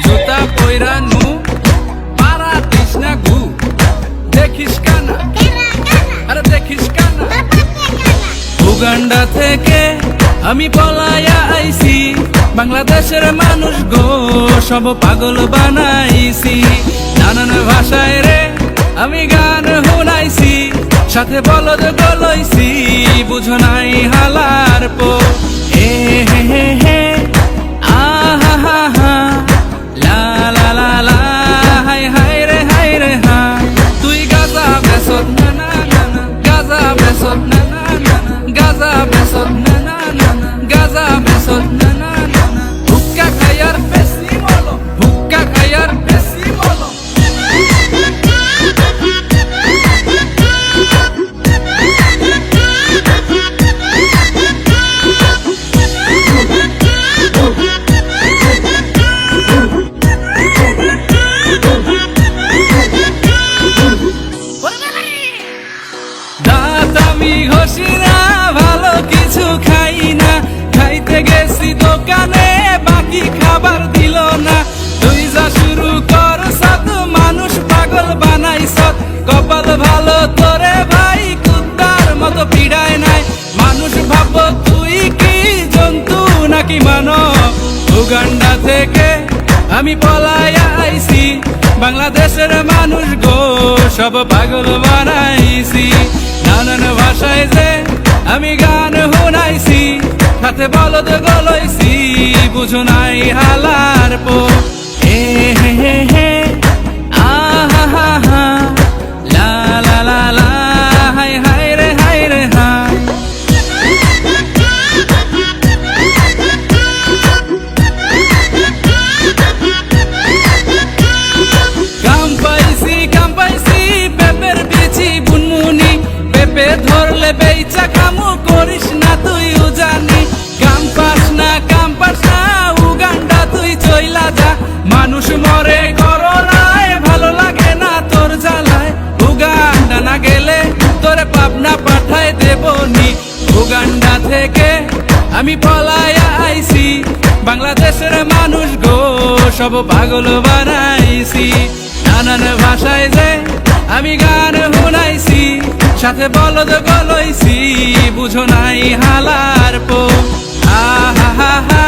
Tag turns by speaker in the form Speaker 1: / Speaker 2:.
Speaker 1: জুতা পয়রা নু পারা দিস না ঘু দেখিস কানা আরে দেখিস কানা উগান্ডা থেকে আমি পলায়া আইছি বাংলাদেশের মানুষ গো সব পাগল বানাইছি নানান ভাষায় রে আমি গান শুনাইছি সাথে বলদ গলইছি বুঝো নাই হালার পো হে হে হে হে আহা হা হা লা লা লা লা হাই হাই রে হাই তুই গাজা বেসত না না না না গাজা বেসত না না না না গাজা বেসত না না না না গাজা বেসত না না না না হুক্কা খায়ার বেশি বলো হুক্কা খায়ার বেশি বলো দাঁত আমি ঘষি না ভালো কিছু খাই না খাইতে গেছি দোকানে বাকি খাবার দিল না তুই যা শুরু কর সাত মানুষ পাগল বানাইছ কপাল ভালো তোরে ভাই কুত্তার মতো পিড়ায় নাই মানুষ ভাবব তুই কি জন্তু নাকি মানব উগান্ডা থেকে আমি পলায়া আইছি বাংলাদেশের মানুষ গো সব পাগল বানাইছি নানান ভাষায় যে আমি গান শুনাইছি সাথে বলদ গলইছি বুঝো নাই হালার পো হে হে হে হে আহা হা হা লা লা লা লা হাই হাই রে হাই কাম পাইছি পেপের বিচি বুনমুনি পেপে ধরলে বেইচা কামু করিস না তুই জানি কাম পাস না উগান্ডা তুই চইলা যা মানুষ মরে করোনায় ভালো লাগে না তোর জ্বালায় উগান্ডা না গেলে তোরে পাবনা পাঠায় দেবনি উগান্ডা থেকে আমি পলায়া আইছি বাংলাদেশের মানুষ গো সব পাগল বানাইছি নানান ভাষায় যে আমি গান শুনাইছি সাথে বলদ গলইছি বুঝো নাই হালার পো আহা হা হা